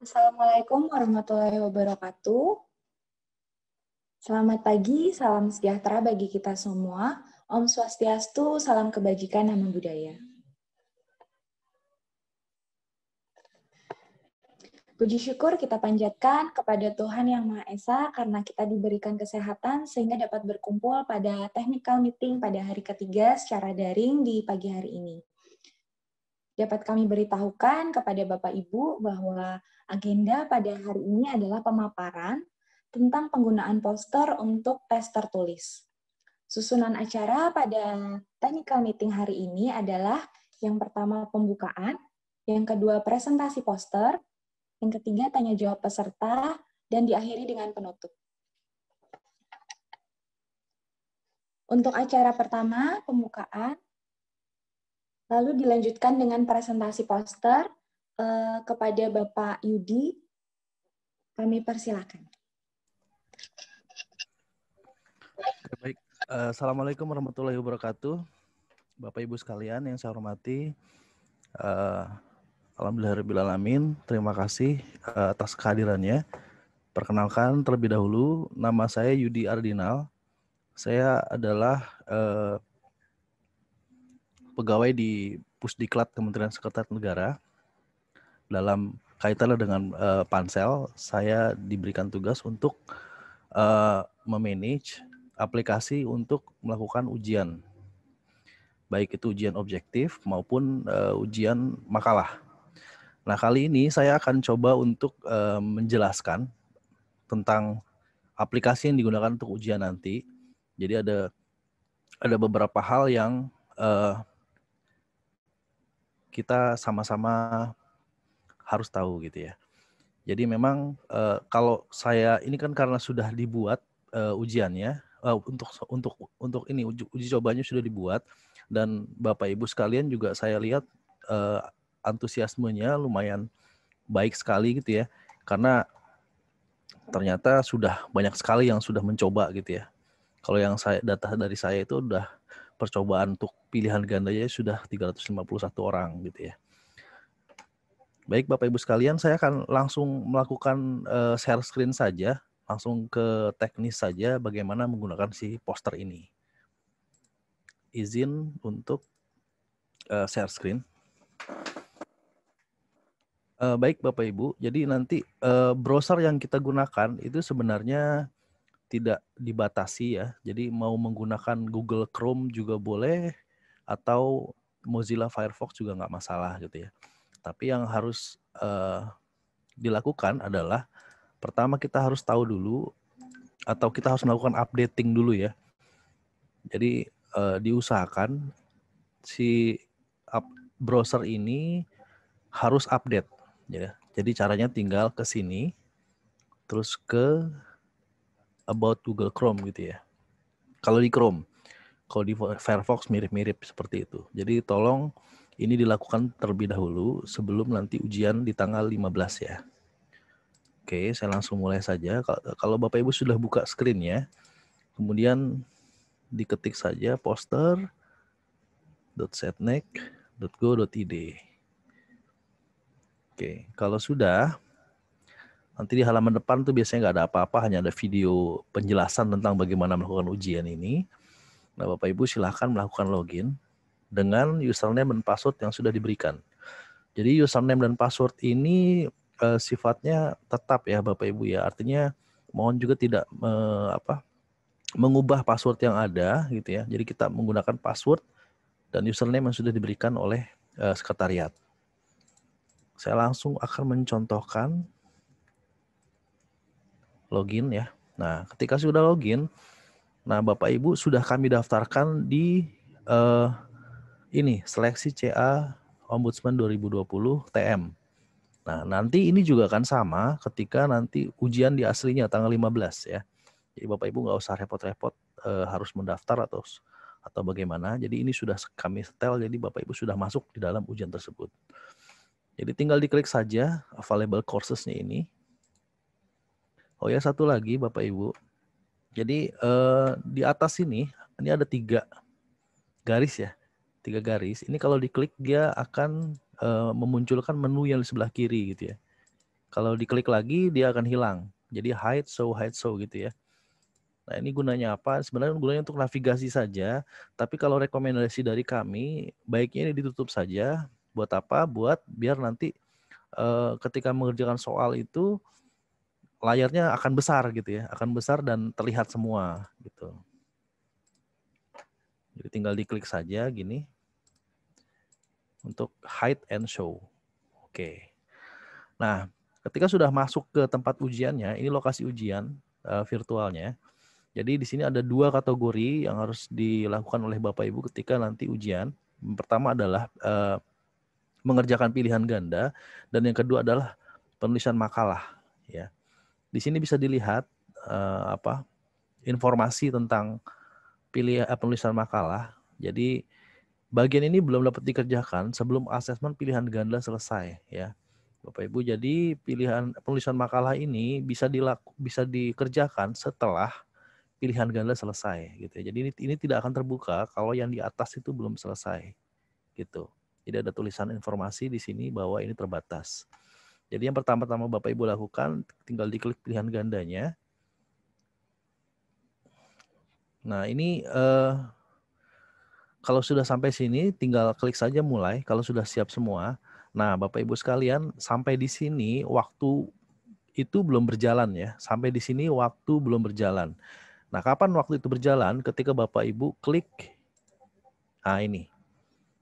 Assalamualaikum warahmatullahi wabarakatuh. Selamat pagi, salam sejahtera bagi kita semua. Om Swastiastu, salam kebajikan, nama budaya. Puji syukur kita panjatkan kepada Tuhan Yang Maha Esa karena kita diberikan kesehatan sehingga dapat berkumpul pada technical meeting pada hari ketiga secara daring di pagi hari ini. Dapat kami beritahukan kepada Bapak Ibu bahwa agenda pada hari ini adalah pemaparan tentang penggunaan poster untuk tes tertulis. Susunan acara pada technical meeting hari ini adalah yang pertama pembukaan, yang kedua presentasi poster, yang ketiga tanya jawab peserta, dan diakhiri dengan penutup. Untuk acara pertama, pembukaan, lalu dilanjutkan dengan presentasi poster kepada Bapak Yudi. Kami persilakan. Baik, Assalamualaikum warahmatullahi wabarakatuh. Bapak Ibu sekalian yang saya hormati, alhamdulillahirrahmanirrahim, terima kasih atas kehadirannya. Perkenalkan terlebih dahulu, nama saya Yudi Ardinal. Saya adalah pegawai di Pusdiklat Kementerian Sekretariat Negara. Dalam kaitannya dengan Pansel, saya diberikan tugas untuk memanage aplikasi untuk melakukan ujian, baik itu ujian objektif maupun ujian makalah. Nah, kali ini saya akan coba untuk menjelaskan tentang aplikasi yang digunakan untuk ujian nanti. Jadi ada beberapa hal yang kita sama-sama harus tahu gitu ya. Jadi memang kalau saya ini kan karena sudah dibuat ujiannya, untuk ini uji cobanya sudah dibuat, dan Bapak Ibu sekalian juga saya lihat antusiasmenya lumayan baik sekali gitu ya, karena ternyata sudah banyak sekali yang sudah mencoba gitu ya. Kalau yang data dari saya itu udah percobaan untuk pilihan gandanya sudah 351 orang gitu ya. Baik Bapak Ibu sekalian, saya akan langsung melakukan share screen saja, langsung ke teknis saja bagaimana menggunakan si poster ini. Izin untuk share screen. Baik Bapak Ibu, jadi nanti browser yang kita gunakan itu sebenarnya tidak dibatasi ya. Jadi mau menggunakan Google Chrome juga boleh, atau Mozilla Firefox juga nggak masalah gitu ya. Tapi yang harus dilakukan adalah pertama kita harus tahu dulu, atau kita harus melakukan updating dulu ya. Jadi diusahakan si browser ini harus update ya. Jadi caranya tinggal ke sini, terus ke About Google Chrome gitu ya. Kalau di Chrome, kalau di Firefox mirip-mirip seperti itu. Jadi tolong ini dilakukan terlebih dahulu sebelum nanti ujian di tanggal 15 ya. Oke, saya langsung mulai saja. Kalau Bapak Ibu sudah buka screen-nya, kemudian diketik saja poster.setnek.go.id. Oke, kalau sudah, nanti di halaman depan tuh biasanya nggak ada apa-apa, hanya ada video penjelasan tentang bagaimana melakukan ujian ini. Nah, Bapak Ibu silahkan melakukan login dengan username dan password yang sudah diberikan. Jadi username dan password ini sifatnya tetap ya Bapak Ibu ya. Artinya mohon juga tidak mengubah password yang ada gitu ya. Jadi kita menggunakan password dan username yang sudah diberikan oleh sekretariat. Saya langsung akan mencontohkan login ya. Nah, ketika sudah login, nah Bapak Ibu sudah kami daftarkan di ini seleksi CA Ombudsman 2020 TM. Nah, nanti ini juga akan sama ketika nanti ujian di aslinya tanggal 15 ya. Jadi Bapak Ibu nggak usah repot-repot harus mendaftar atau bagaimana. Jadi ini sudah kami setel, jadi Bapak Ibu sudah masuk di dalam ujian tersebut. Jadi tinggal diklik saja available courses-nya ini. Oh ya, satu lagi Bapak Ibu. Jadi di atas ini ada 3 garis ya. 3 garis. Ini kalau diklik dia akan memunculkan menu yang di sebelah kiri gitu ya. Kalau diklik lagi dia akan hilang. Jadi hide show gitu ya. Nah ini gunanya apa? Sebenarnya gunanya untuk navigasi saja. Tapi kalau rekomendasi dari kami, baiknya ini ditutup saja. Buat apa? Buat biar nanti ketika mengerjakan soal itu layarnya akan besar gitu ya. Akan besar dan terlihat semua gitu. Jadi tinggal diklik saja gini. Untuk hide and show. Oke. Nah, ketika sudah masuk ke tempat ujiannya, ini lokasi ujian virtualnya. Jadi di sini ada 2 kategori yang harus dilakukan oleh Bapak Ibu ketika nanti ujian. Yang pertama adalah mengerjakan pilihan ganda dan yang kedua adalah penulisan makalah ya. Di sini bisa dilihat informasi tentang penulisan makalah. Jadi bagian ini belum dapat dikerjakan sebelum asesmen pilihan ganda selesai ya. Bapak Ibu, jadi penulisan makalah ini bisa dikerjakan setelah pilihan ganda selesai gitu ya. Jadi ini tidak akan terbuka kalau yang di atas itu belum selesai gitu. Jadi ada tulisan informasi di sini bahwa ini terbatas. Jadi yang pertama-tama Bapak Ibu lakukan tinggal diklik pilihan gandanya. Nah, ini kalau sudah sampai sini tinggal klik saja mulai kalau sudah siap semua. Nah, Bapak Ibu sekalian, sampai di sini waktu itu belum berjalan ya. Sampai di sini waktu belum berjalan. Nah, kapan waktu itu berjalan? Ketika Bapak Ibu klik, nah ini.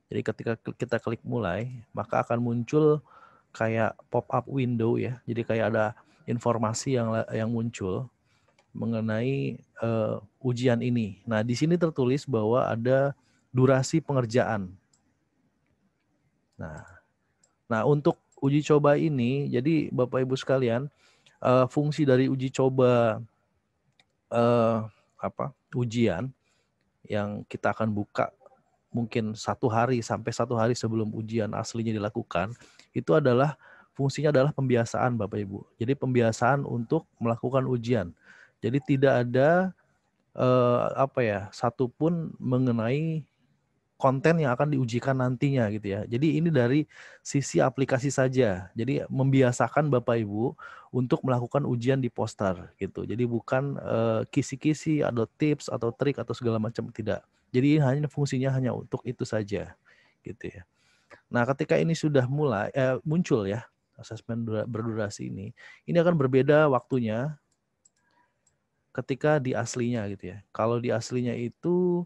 Jadi ketika kita klik mulai, maka akan muncul kayak pop-up window ya. Jadi kayak ada informasi yang muncul mengenai ujian ini. Nah, di sini tertulis bahwa ada durasi pengerjaan. Nah, untuk uji coba ini, jadi Bapak Ibu sekalian, fungsi dari uji coba ujian yang kita akan buka mungkin 1 hari sampai 1 hari sebelum ujian aslinya dilakukan, itu adalah fungsinya adalah pembiasaan Bapak Ibu. Jadi pembiasaan untuk melakukan ujian. Jadi tidak ada satupun mengenai konten yang akan diujikan nantinya gitu ya. Jadi ini dari sisi aplikasi saja. Jadi membiasakan Bapak Ibu untuk melakukan ujian di poster gitu. Jadi bukan kisi-kisi atau tips atau trik atau segala macam, tidak. Jadi fungsinya hanya untuk itu saja gitu ya. Nah, ketika ini sudah mulai muncul ya asesmen berdurasi ini akan berbeda waktunya ketika di aslinya gitu ya. Kalau di aslinya itu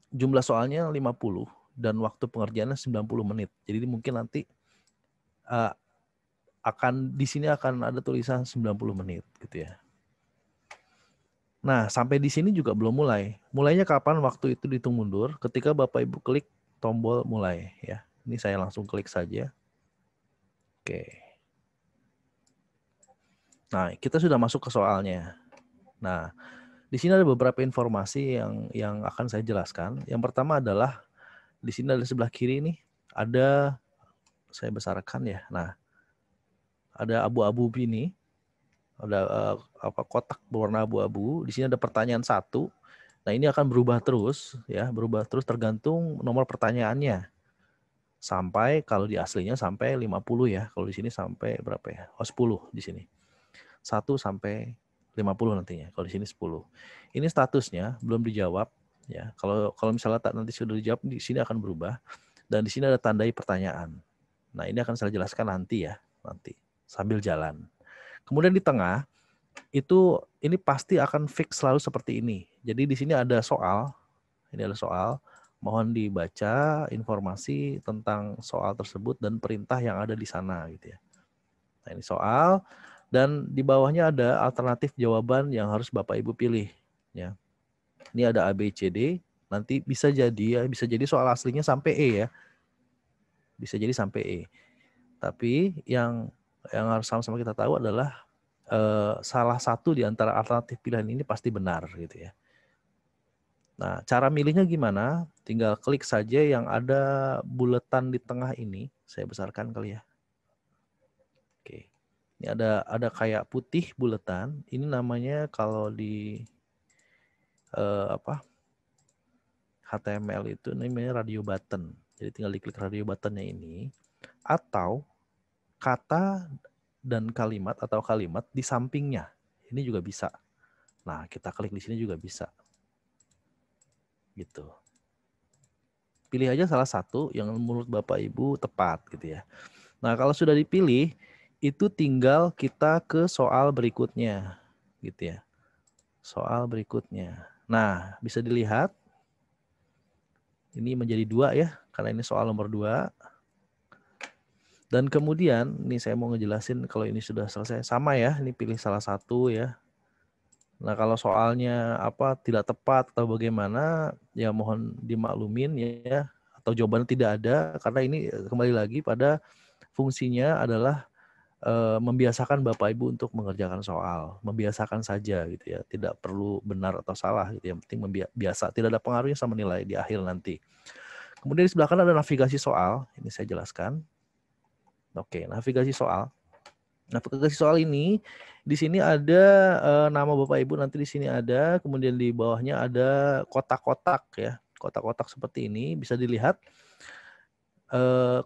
jumlah soalnya 50 dan waktu pengerjaannya 90 menit. Jadi mungkin nanti di sini akan ada tulisan 90 menit gitu ya. Nah, sampai di sini juga belum mulai. Mulainya kapan? Waktu itu dihitung mundur ketika Bapak Ibu klik tombol mulai ya. Ini saya langsung klik saja. Oke. Nah, kita sudah masuk ke soalnya. Nah, di sini ada beberapa informasi yang akan saya jelaskan. Yang pertama adalah di sini ada sebelah kiri nih ada, saya besarkan ya. Nah, ada abu-abu ini, ada kotak berwarna abu-abu. Di sini ada pertanyaan 1. Nah, ini akan berubah terus ya, berubah terus tergantung nomor pertanyaannya. Sampai kalau di aslinya sampai 50 ya. Kalau di sini sampai berapa ya? Oh, 10 di sini. 1 sampai 50 nantinya. Kalau di sini 10. Ini statusnya belum dijawab ya. Kalau misalnya nanti sudah dijawab, di sini akan berubah dan di sini ada tandai pertanyaan. Nah, ini akan saya jelaskan nanti ya, nanti sambil jalan. Kemudian di tengah ini pasti akan fix selalu seperti ini. Jadi di sini ada soal. Ini ada soal. Mohon dibaca informasi tentang soal tersebut dan perintah yang ada di sana gitu ya. Nah, ini soal dan di bawahnya ada alternatif jawaban yang harus Bapak Ibu pilih ya. Ini ada A, B, C, D. Nanti bisa jadi soal aslinya sampai E ya. Bisa jadi sampai E. Tapi yang harus sama-sama kita tahu adalah salah satu di antara alternatif pilihan ini pasti benar gitu ya. Nah, cara milihnya gimana? Tinggal klik saja yang ada buletan di tengah ini. Saya besarkan kali ya. Oke. Ini ada kayak putih buletan. Ini namanya kalau di HTML itu namanya radio button. Jadi tinggal diklik radio buttonnya ini. Atau kata dan kalimat atau kalimat di sampingnya. Ini juga bisa. Nah, kita klik di sini juga bisa. Gitu. Pilih aja salah satu yang menurut Bapak Ibu tepat gitu ya. Nah, kalau sudah dipilih, itu tinggal kita ke soal berikutnya gitu ya. Soal berikutnya. Nah, bisa dilihat ini menjadi 2 ya, karena ini soal nomor 2. Dan kemudian, ini saya mau ngejelasin kalau ini sudah selesai. Sama ya, ini pilih salah satu ya. Nah, kalau soalnya tidak tepat atau bagaimana, ya mohon dimaklumin ya. Atau jawabannya tidak ada, karena ini kembali lagi pada fungsinya adalah membiasakan Bapak Ibu untuk mengerjakan soal. Membiasakan saja gitu ya. Tidak perlu benar atau salah gitu ya. Yang penting biasa. Tidak ada pengaruhnya sama nilai di akhir nanti. Kemudian di sebelah kanan ada navigasi soal. Ini saya jelaskan. Oke, navigasi soal. Navigasi soal ini di sini ada nama Bapak Ibu, nanti di sini ada, kemudian di bawahnya ada kotak-kotak ya. Kotak-kotak seperti ini bisa dilihat.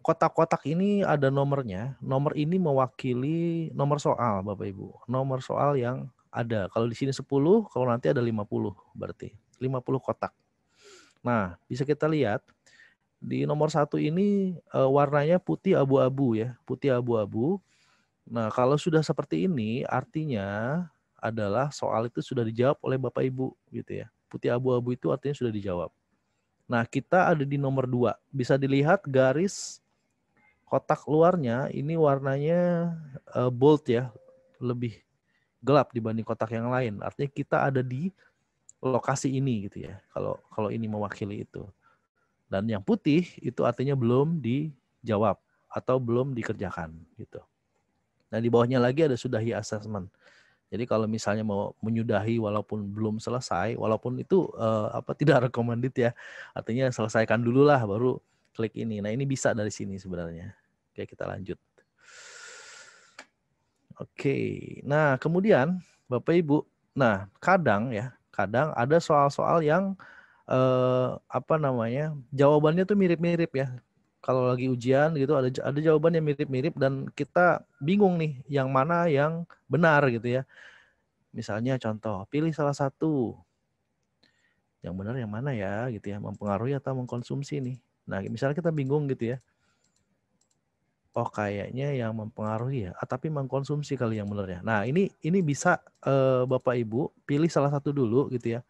Kotak-kotak ini ada nomornya. Nomor ini mewakili nomor soal Bapak Ibu. Nomor soal yang ada. Kalau di sini 10, kalau nanti ada 50 berarti. 50 kotak. Nah, bisa kita lihat di nomor 1 ini warnanya putih abu-abu ya, putih abu-abu. Nah, kalau sudah seperti ini artinya adalah soal itu sudah dijawab oleh Bapak Ibu gitu ya. Putih abu-abu itu artinya sudah dijawab. Nah, kita ada di nomor 2. Bisa dilihat garis kotak luarnya ini warnanya bold ya, lebih gelap dibanding kotak yang lain. Artinya kita ada di lokasi ini gitu ya. Kalau ini mewakili itu. Dan yang putih itu artinya belum dijawab atau belum dikerjakan gitu. Nah, di bawahnya lagi ada sudahi assessment. Jadi kalau misalnya mau menyudahi walaupun belum selesai, walaupun itu tidak recommended ya. Artinya selesaikan dulu lah baru klik ini. Nah, ini bisa dari sini sebenarnya. Oke, kita lanjut. Oke. Nah, kemudian Bapak Ibu, nah kadang ada soal-soal yang jawabannya tuh mirip-mirip ya. Kalau lagi ujian gitu ada jawaban yang mirip-mirip dan kita bingung nih yang mana yang benar gitu ya. Misalnya contoh, pilih salah satu. Yang benar yang mana ya gitu ya, mempengaruhi atau mengkonsumsi nih. Nah, misalnya kita bingung gitu ya. Oh, kayaknya yang mempengaruhi ya, tapi mengkonsumsi kali yang benar ya. Nah, ini bisa Bapak Ibu pilih salah satu dulu gitu ya.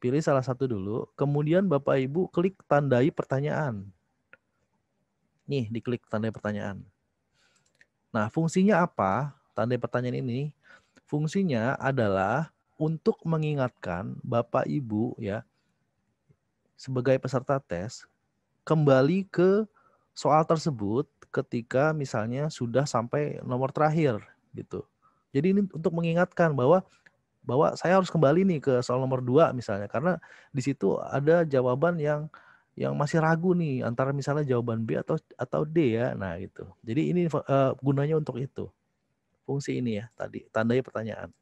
Pilih salah satu dulu, kemudian Bapak Ibu klik tandai pertanyaan. Nih, diklik tandai pertanyaan. Nah, fungsinya apa? Tandai pertanyaan ini fungsinya adalah untuk mengingatkan Bapak Ibu ya sebagai peserta tes kembali ke soal tersebut ketika misalnya sudah sampai nomor terakhir gitu. Jadi ini untuk mengingatkan bahwa saya harus kembali nih ke soal nomor 2 misalnya, karena di situ ada jawaban yang masih ragu nih antara misalnya jawaban B atau D ya. Nah, itu. Jadi ini gunanya untuk itu. Fungsi ini ya tadi, tandai pertanyaan.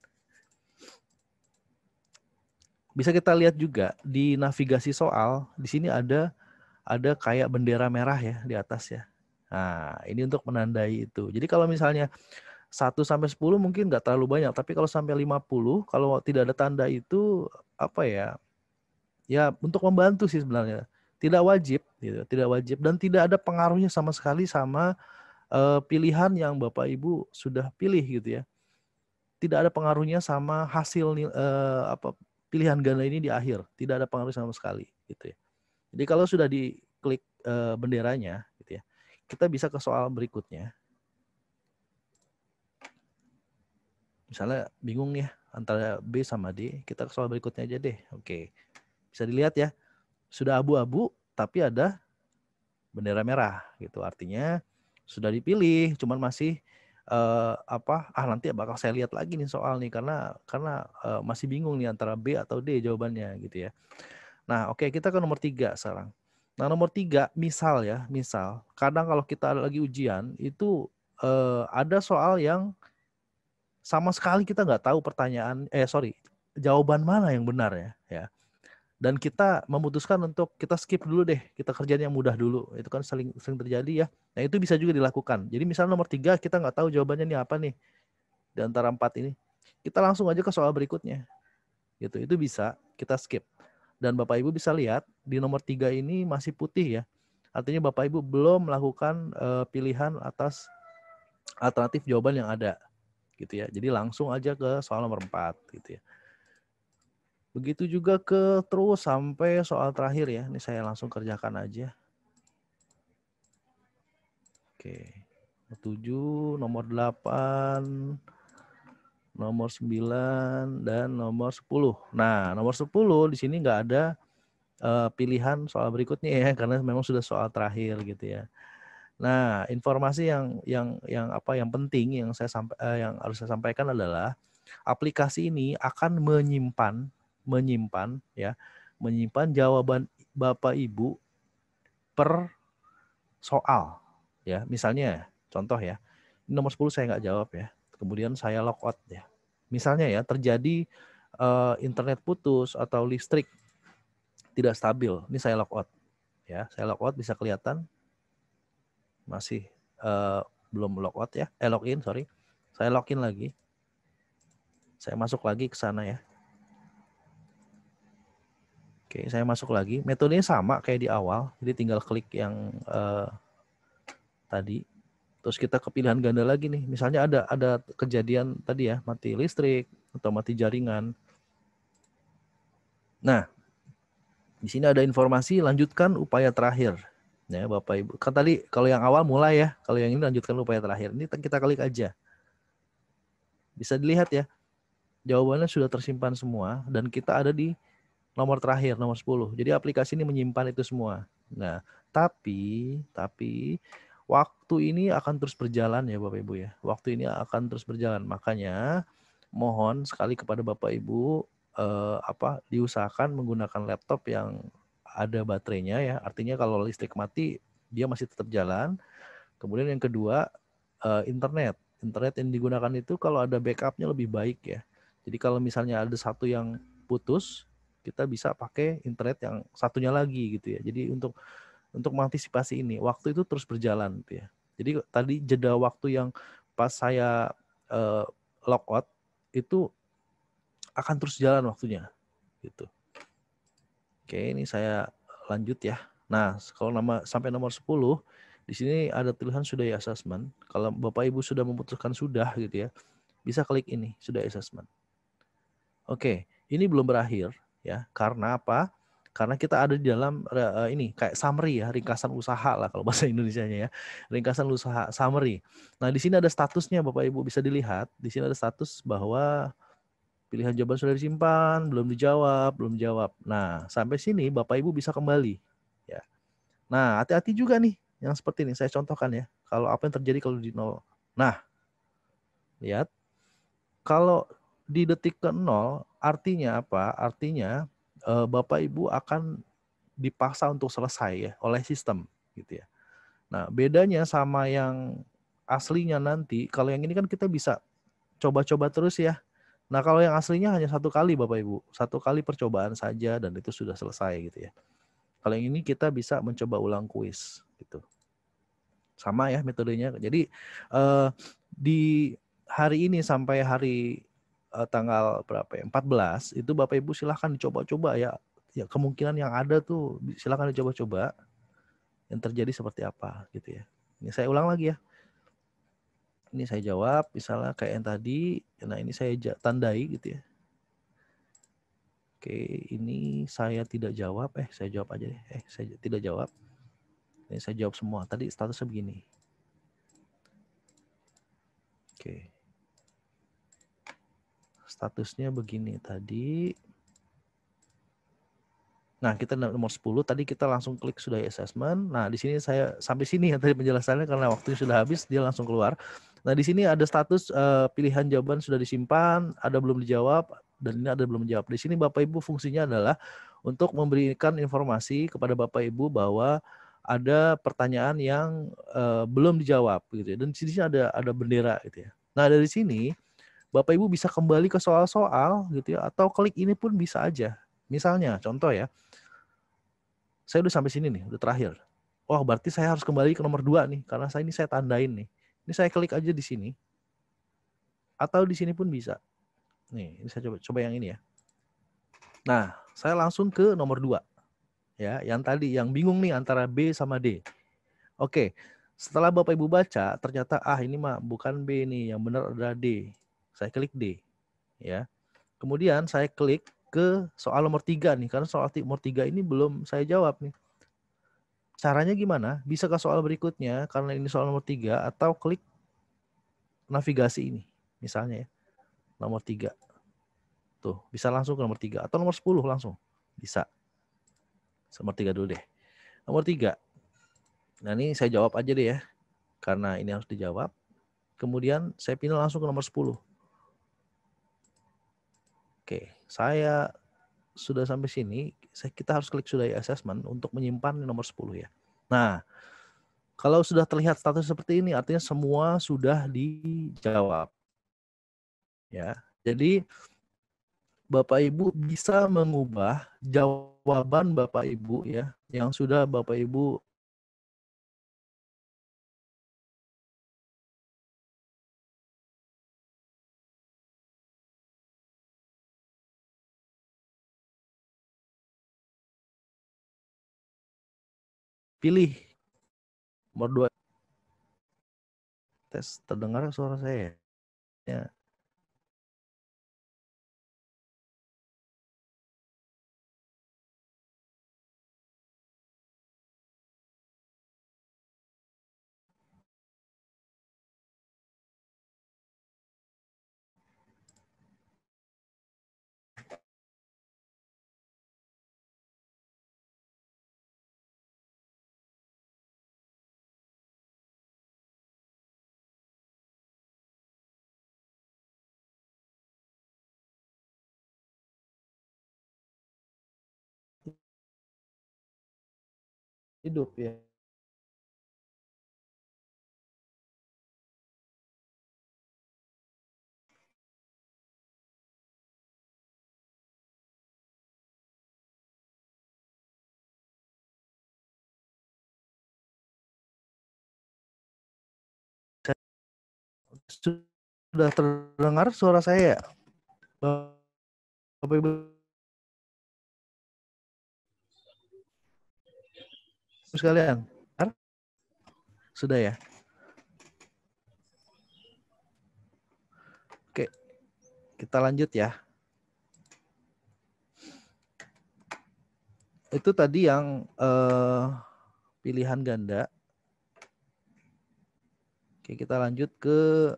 Bisa kita lihat juga di navigasi soal, di sini ada kayak bendera merah ya di atas ya. Nah, ini untuk menandai itu. Jadi kalau misalnya 1 sampai 10 mungkin nggak terlalu banyak, tapi kalau sampai 50, kalau tidak ada tanda itu ya untuk membantu sih sebenarnya. Tidak wajib gitu, tidak wajib dan tidak ada pengaruhnya sama sekali sama pilihan yang Bapak Ibu sudah pilih gitu ya. Tidak ada pengaruhnya sama hasil pilihan ganda ini di akhir, tidak ada pengaruh sama sekali gitu ya. Jadi kalau sudah diklik benderanya gitu ya, kita bisa ke soal berikutnya. Misalnya bingung nih antara B sama D, kita ke soal berikutnya aja deh. Oke. Bisa dilihat ya, sudah abu-abu tapi ada bendera merah gitu. Artinya sudah dipilih, cuman masih nanti bakal saya lihat lagi nih soal nih karena masih bingung nih antara B atau D jawabannya gitu ya. Nah, oke, kita ke nomor 3 sekarang. Nah, nomor 3 misal kadang kalau kita lagi ujian itu ada soal yang sama sekali kita nggak tahu jawaban mana yang benar ya. Dan kita memutuskan untuk kita skip dulu deh, kita kerjain yang mudah dulu. Itu kan sering terjadi ya. Nah itu bisa juga dilakukan. Jadi misalnya nomor 3 kita nggak tahu jawabannya nih apa nih di antara 4 ini. Kita langsung aja ke soal berikutnya. Gitu. Itu bisa kita skip. Dan Bapak Ibu bisa lihat di nomor 3 ini masih putih ya. Artinya Bapak Ibu belum melakukan pilihan atas alternatif jawaban yang ada. Gitu ya. Jadi langsung aja ke soal nomor 4 gitu ya. Begitu juga ke terus sampai soal terakhir ya. Ini saya langsung kerjakan aja. Oke. 7, nomor 8, nomor 9, dan nomor 10. Nah, nomor 10 di sini nggak ada pilihan soal berikutnya ya, karena memang sudah soal terakhir gitu ya. Nah, informasi yang penting yang yang harus saya sampaikan adalah aplikasi ini akan menyimpan jawaban Bapak Ibu per soal ya. Misalnya contoh ya, nomor 10 saya nggak jawab ya, kemudian saya logout ya. Misalnya ya terjadi internet putus atau listrik tidak stabil, ini saya logout ya. Saya logout, bisa kelihatan masih belum logout ya, login sorry. Saya login lagi, saya masuk lagi ke sana ya. Oke, saya masuk lagi. Metodenya sama kayak di awal, jadi tinggal klik yang tadi. Terus kita ke pilihan ganda lagi nih. Misalnya ada kejadian tadi ya, mati listrik atau mati jaringan. Nah, di sini ada informasi lanjutkan upaya terakhir. Ya, Bapak Ibu. Kan tadi kalau yang awal mulai ya, kalau yang ini lanjutkan upaya terakhir. Ini kita klik aja. Bisa dilihat ya, jawabannya sudah tersimpan semua dan kita ada di nomor terakhir, nomor 10. Jadi aplikasi ini menyimpan itu semua. Nah, tapi waktu ini akan terus berjalan ya Bapak Ibu ya. Waktu ini akan terus berjalan. Makanya mohon sekali kepada Bapak Ibu diusahakan menggunakan laptop yang ada baterainya ya. Artinya kalau listrik mati dia masih tetap jalan. Kemudian yang kedua internet yang digunakan itu kalau ada backupnya lebih baik ya. Jadi kalau misalnya ada satu yang putus, kita bisa pakai internet yang satunya lagi gitu ya. Jadi untuk mengantisipasi ini, waktu itu terus berjalan gitu ya. Jadi tadi jeda waktu yang pas saya logout itu akan terus jalan waktunya gitu. Oke, ini saya lanjut ya. Nah, kalau sampai nomor 10 di sini ada tulisan sudah assessment. Kalau Bapak Ibu sudah memutuskan sudah gitu ya, bisa klik ini, sudah assessment. Oke, ini belum berakhir ya. Karena apa? Karena kita ada di dalam ini kayak summary ya, ringkasan usaha lah kalau bahasa Indonesianya ya. Ringkasan usaha summary. Nah, di sini ada statusnya Bapak Ibu bisa dilihat. Di sini ada status bahwa pilihan jawaban sudah disimpan, belum dijawab. Nah, sampai sini Bapak Ibu bisa kembali ya. Nah, hati-hati juga nih yang seperti ini saya contohkan ya. Kalau apa yang terjadi kalau di 0. Nah, lihat. Kalau di detik ke-0 artinya apa? Artinya Bapak Ibu akan dipaksa untuk selesai ya oleh sistem gitu ya. Nah, bedanya sama yang aslinya nanti, kalau yang ini kan kita bisa coba-coba terus ya. Nah, kalau yang aslinya hanya satu kali Bapak Ibu, satu kali percobaan saja dan itu sudah selesai gitu ya. Kalau yang ini kita bisa mencoba ulang kuis gitu. Sama ya metodenya. Jadi di hari ini sampai hari tanggal berapa ya? 14 itu Bapak Ibu silahkan dicoba-coba ya. Ya kemungkinan yang ada tuh silahkan dicoba-coba. Yang terjadi seperti apa gitu ya. Ini saya ulang lagi ya. Ini saya jawab misalnya kayak yang tadi. Nah, ini saya tandai gitu ya. Oke, ini saya tidak jawab. Saya jawab aja deh. Saya tidak jawab. Ini saya jawab semua. Tadi statusnya begini. Oke. Statusnya begini tadi. Nah, kita nomor 10 tadi kita langsung klik sudah assessment. Nah, di sini saya sampai sini ya tadi penjelasannya karena waktunya sudah habis dia langsung keluar. Nah, di sini ada status pilihan jawaban sudah disimpan, ada belum dijawab dan ini ada belum dijawab. Di sini Bapak Ibu fungsinya adalah untuk memberikan informasi kepada Bapak Ibu bahwa ada pertanyaan yang belum dijawab gitu ya. Dan di sini ada bendera gitu ya. Nah, dari sini Bapak Ibu bisa kembali ke soal-soal gitu ya atau klik ini pun bisa aja Misalnya, contoh ya, saya udah sampai sini nih, udah terakhir. Oh, berarti saya harus kembali ke nomor 2 nih, karena saya tandain nih. Ini saya klik aja di sini, atau di sini pun bisa. Nih, ini saya coba yang ini ya. Nah, saya langsung ke nomor 2. Ya, yang tadi, yang bingung nih antara B sama D. Oke, setelah Bapak Ibu baca, ternyata ini mah bukan B nih, yang benar adalah D. Saya klik D. Ya. Kemudian saya klik ke soal nomor 3 nih, karena soal nomor 3 ini belum saya jawab nih. Caranya gimana? Bisa ke soal berikutnya, karena ini soal nomor 3, atau klik navigasi ini. Misalnya ya, nomor 3. Tuh, bisa langsung ke nomor 3. Atau nomor 10 langsung. Bisa. Nomor 3 dulu deh. Nomor 3. Nah ini saya jawab aja deh ya. Karena ini harus dijawab. Kemudian saya pindah langsung ke nomor 10. Oke, saya sudah sampai sini. Kita harus klik sudah assessment untuk menyimpan nomor 10 ya. Nah, kalau sudah terlihat status seperti ini, artinya semua sudah dijawab. Ya, jadi Bapak Ibu bisa mengubah jawaban Bapak Ibu ya, yang sudah Bapak Ibu pilih. Nomor 2. Tes, terdengar suara saya ya. Hidup ya. Sudah terdengar suara saya, Bapak Ibu sekalian? Sudah ya? Oke, kita lanjut ya. Itu tadi yang pilihan ganda. Oke, kita lanjut ke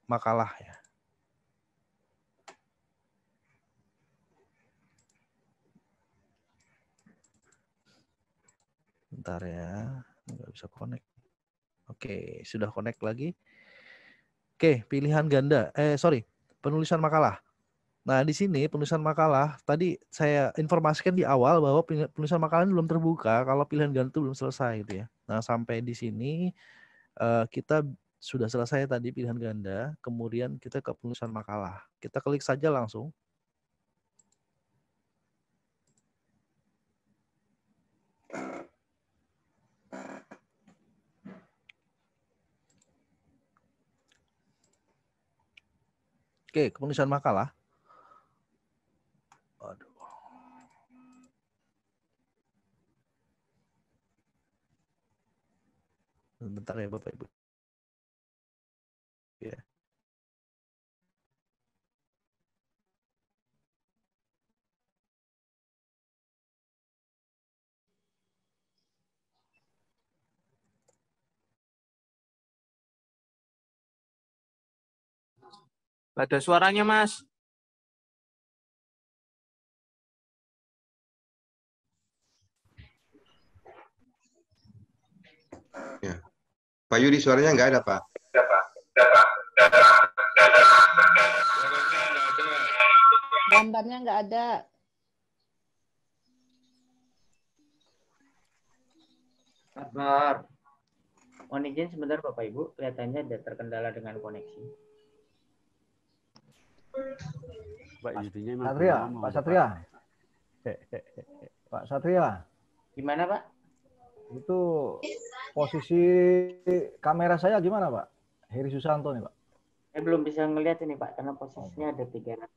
makalah ya. Bentar ya, nggak bisa connect. Oke, sudah connect lagi. Oke, pilihan ganda. Penulisan makalah. Nah, di sini penulisan makalah, tadi saya informasikan di awal bahwa penulisan makalah ini belum terbuka kalau pilihan ganda itu belum selesai gitu ya. Nah, sampai di sini kita sudah selesai tadi pilihan ganda, kemudian kita ke penulisan makalah. Kita klik saja langsung. Oke, penulisan makalah. Aduh. Bentar ya Bapak Ibu. Ya. Ada suaranya, Mas. Ya. Pak Yudi suaranya nggak ada, Pak. Gambarnya nggak ada. Sabar. Mohon izin sebentar Bapak Ibu, kelihatannya ada terkendala dengan koneksi. Pak Yudinya Satria, Pak Satria. Pak Satria, Gimana, Pak? itu posisi kamera saya gimana, Pak? Heri Susanto nih, Pak. Saya belum bisa ngelihat ini, Pak, karena posisinya ada 300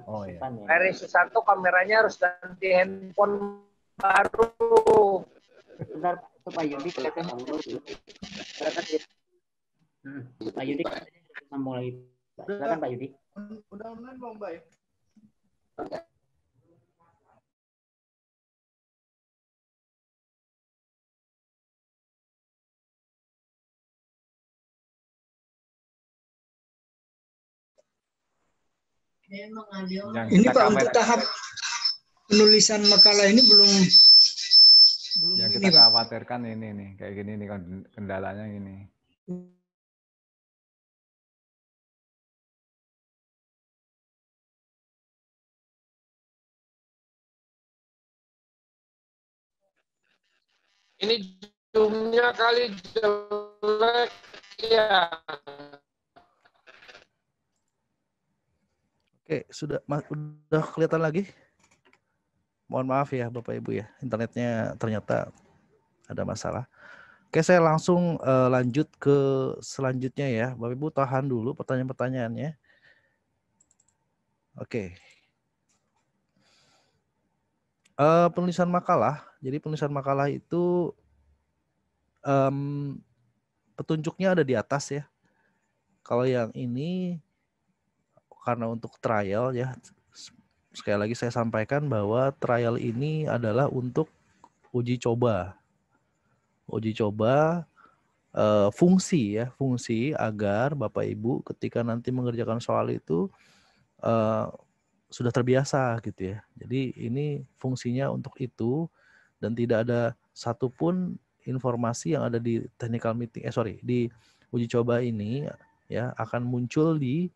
Oh, iya. partisipan ya. Heri Susanto kameranya harus ganti handphone baru. Bentar, Pak. Itu Pak Yudi kelihatan. Pak Yudi katanya sudah sambung lagi. Pak. Silakan Pak Yudi. Udah online belum, Mbak? Ini Pak untuk tahap penulisan makalah ini belum Yang ini, kita Pak. khawatirkan ini nih, kayak gini nih kendalanya ini. Ini zoom-nya kali jelek ya. Oke, sudah kelihatan lagi? Mohon maaf ya Bapak Ibu ya, internetnya ternyata ada masalah. Oke, saya langsung lanjut ke selanjutnya ya. Bapak Ibu tahan dulu pertanyaan-pertanyaannya. Oke. Penulisan makalah. Jadi penulisan makalah itu petunjuknya ada di atas ya. Kalau yang ini karena untuk trial ya, sekali lagi saya sampaikan bahwa trial ini adalah untuk uji coba. Uji coba fungsi ya, fungsi agar Bapak Ibu ketika nanti mengerjakan soal itu sudah terbiasa gitu ya. Jadi ini fungsinya untuk itu dan tidak ada satupun informasi yang ada di technical meeting, di uji coba ini ya akan muncul di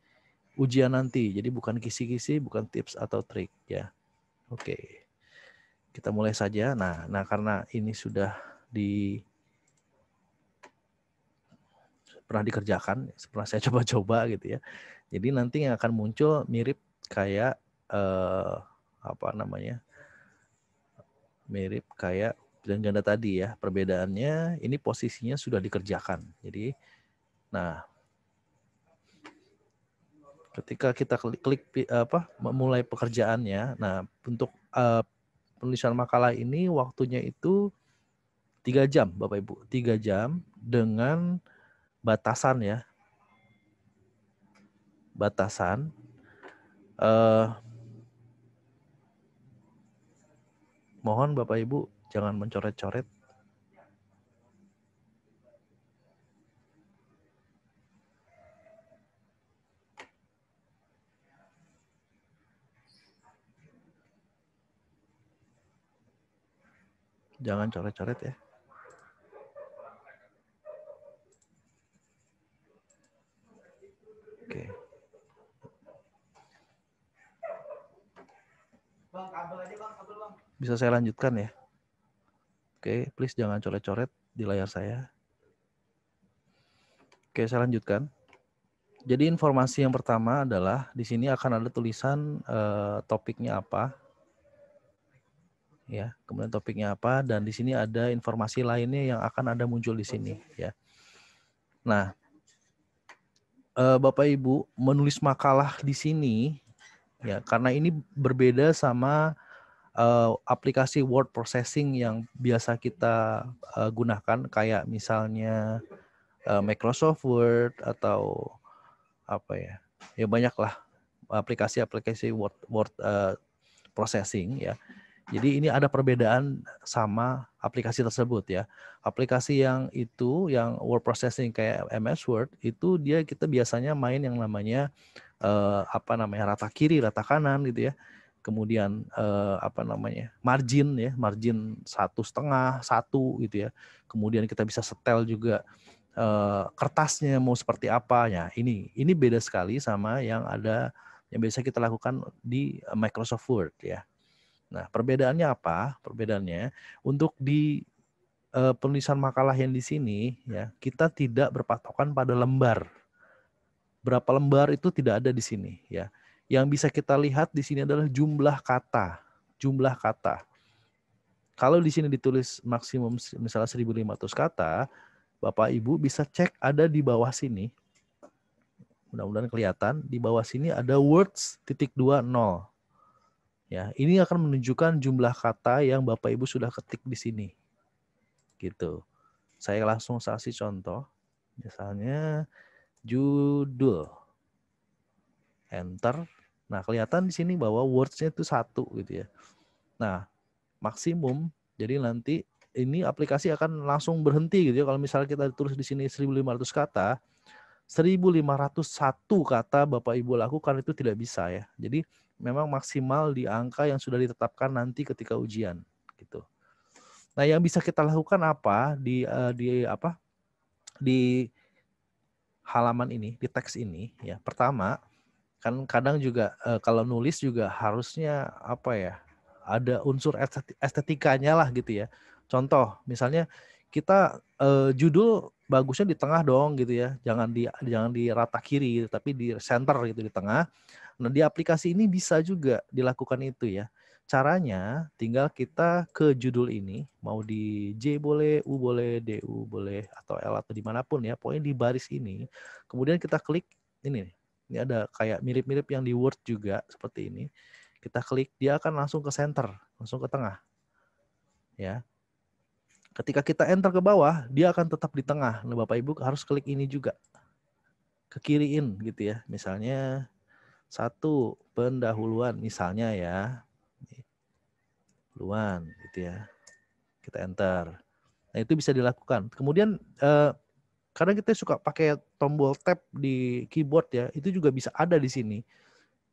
ujian nanti. Jadi bukan kisi-kisi, bukan tips atau trik ya. Oke. Kita mulai saja. Nah karena ini sudah pernah dikerjakan, pernah saya coba-coba gitu ya. Jadi nanti yang akan muncul mirip kayak mirip kayak pilihan ganda tadi ya. Perbedaannya ini posisinya sudah dikerjakan. Jadi, nah ketika kita klik memulai pekerjaannya, nah untuk penulisan makalah ini waktunya itu 3 jam Bapak Ibu, 3 jam dengan batasan ya. Batasan mohon Bapak Ibu jangan mencoret-coret. Jangan coret-coret ya. Oke. Bang, kabel aja bang, kabel bang. Bisa saya lanjutkan ya? Oke, please jangan coret-coret di layar saya. Oke, saya lanjutkan. Jadi informasi yang pertama adalah di sini akan ada tulisan topiknya apa. Ya, kemudian topiknya apa dan di sini ada informasi lainnya yang akan ada muncul di sini ya. Nah, Bapak Ibu menulis makalah di sini ya karena ini berbeda sama aplikasi word processing yang biasa kita gunakan kayak misalnya Microsoft Word atau apa ya. Ya banyaklah aplikasi-aplikasi word processing ya. Jadi ini ada perbedaan sama aplikasi tersebut ya. Aplikasi yang word processing kayak MS Word itu kita biasanya main yang namanya rata kiri, rata kanan gitu ya. Kemudian margin ya, margin 1,5, 1 gitu ya. Kemudian kita bisa setel juga kertasnya mau seperti apa ya. Ini beda sekali sama yang biasa kita lakukan di Microsoft Word ya. Nah, perbedaannya apa? Perbedaannya untuk di penulisan makalah yang di sini ya, kita tidak berpatokan pada lembar. Berapa lembar itu tidak ada di sini ya. Yang bisa kita lihat di sini adalah jumlah kata. jumlah kata. Kalau di sini ditulis maksimum misalnya 1.500 kata, Bapak Ibu bisa cek ada di bawah sini. Mudah-mudahan kelihatan di bawah sini ada words.20. Ya, ini akan menunjukkan jumlah kata yang Bapak Ibu sudah ketik di sini. Gitu. Saya langsung kasih contoh. Misalnya judul. Enter. Nah, kelihatan di sini bahwa words-nya itu 1 gitu ya. Nah, maksimum, jadi nanti ini aplikasi akan langsung berhenti gitu ya. Kalau misalnya kita tulis di sini 1.500 kata, 1.501 kata Bapak Ibu lakukan itu tidak bisa ya. Jadi memang maksimal di angka yang sudah ditetapkan nanti ketika ujian gitu. Nah, yang bisa kita lakukan apa di halaman ini, di teks ini ya. Pertama, kan kadang juga kalau nulis juga harusnya apa ya? Ada unsur estetikanya lah gitu ya. Contoh, misalnya kita judul bagusnya di tengah dong gitu ya. Jangan di rata kiri, tapi di center gitu di tengah. Nah, di aplikasi ini bisa juga dilakukan itu ya. Caranya tinggal kita ke judul ini, mau di J boleh, U boleh, DU boleh, atau L atau dimanapun ya. Pokoknya di baris ini. Kemudian kita klik ini nih. Ini ada kayak mirip-mirip yang di Word juga seperti ini. Kita klik, dia akan langsung ke center, langsung ke tengah. Ya. Ketika kita enter ke bawah, dia akan tetap di tengah. Nah, Bapak Ibu harus klik ini juga. Ke kiriin gitu ya. Misalnya 1 pendahuluan misalnya ya. Pendahuluan gitu ya. Kita enter. Nah, itu bisa dilakukan. Kemudian kadang kita suka pakai tombol tab di keyboard ya. Itu juga bisa ada di sini.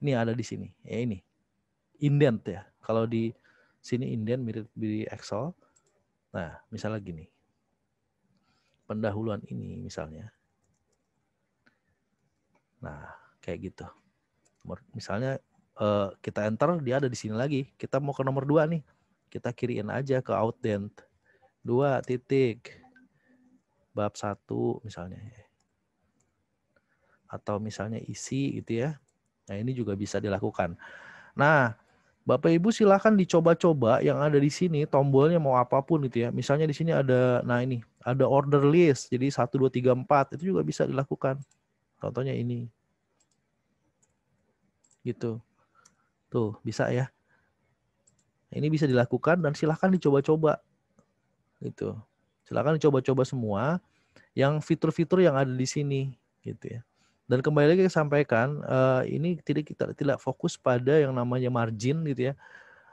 Ini ada di sini. Ya ini. Indent ya. Kalau di sini indent mirip di Excel. Nah, misalnya gini. Pendahuluan ini misalnya. Nah, kayak gitu. Misalnya kita enter, dia ada di sini lagi. Kita mau ke nomor 2 nih. Kita kiriin aja ke outdent. 2 titik. Bab 1 misalnya. Atau misalnya isi gitu ya. Nah, ini juga bisa dilakukan. Nah, Bapak Ibu silakan dicoba-coba yang ada di sini, tombolnya mau apapun gitu ya. Misalnya di sini ada, nah ini, ada order list. Jadi 1, 2, 3, 4 itu juga bisa dilakukan. Contohnya ini. Gitu. Tuh, bisa ya. Ini bisa dilakukan dan silakan dicoba-coba. Gitu. Silakan dicoba-coba semua yang fitur-fitur yang ada di sini gitu ya. Dan kembali lagi saya sampaikan, ini tidak fokus pada yang namanya margin gitu ya.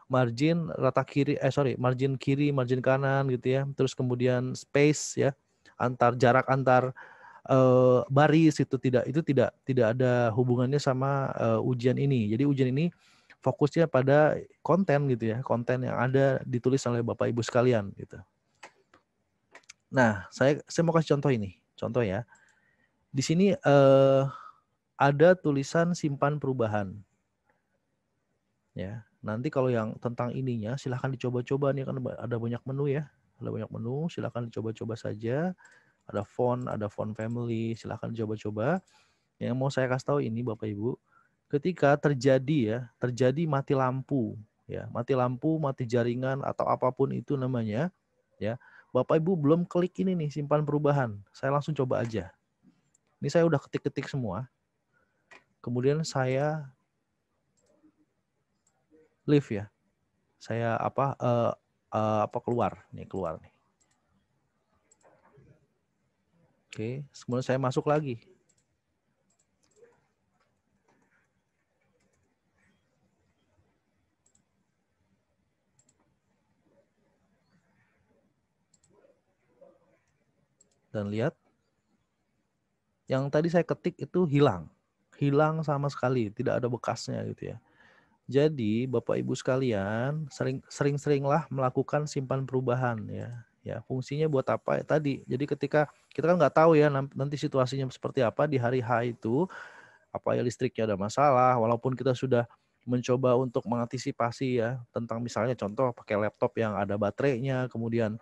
Margin rata kiri, margin kiri, margin kanan gitu ya. Terus kemudian space ya, jarak antar baris itu tidak ada hubungannya sama ujian ini. Jadi ujian ini fokusnya pada konten gitu ya, konten yang ada ditulis oleh Bapak Ibu sekalian gitu. Nah, saya mau kasih contoh ini. Contoh ya. Di sini ada tulisan simpan perubahan. Ya, nanti kalau yang tentang ininya silahkan dicoba-coba nih, kan ada banyak menu ya. Ada banyak menu, silahkan dicoba-coba saja. Ada font family, silahkan dicoba-coba. Yang mau saya kasih tahu ini Bapak Ibu, ketika terjadi mati lampu, ya, mati jaringan atau apapun itu namanya, ya. Bapak Ibu belum klik ini nih simpan perubahan. Saya langsung coba aja. Ini saya udah ketik-ketik semua. Kemudian saya leave ya. Saya keluar nih. Oke, kemudian saya masuk lagi. Dan lihat, yang tadi saya ketik itu hilang sama sekali, tidak ada bekasnya gitu ya. Jadi Bapak Ibu sekalian sering-seringlah melakukan simpan perubahan ya. Ya, fungsinya buat apa ya tadi. Jadi ketika kita kan nggak tahu ya nanti situasinya seperti apa di hari H itu, apa ya listriknya ada masalah, walaupun kita sudah mencoba untuk mengantisipasi ya tentang misalnya contoh pakai laptop yang ada baterainya, kemudian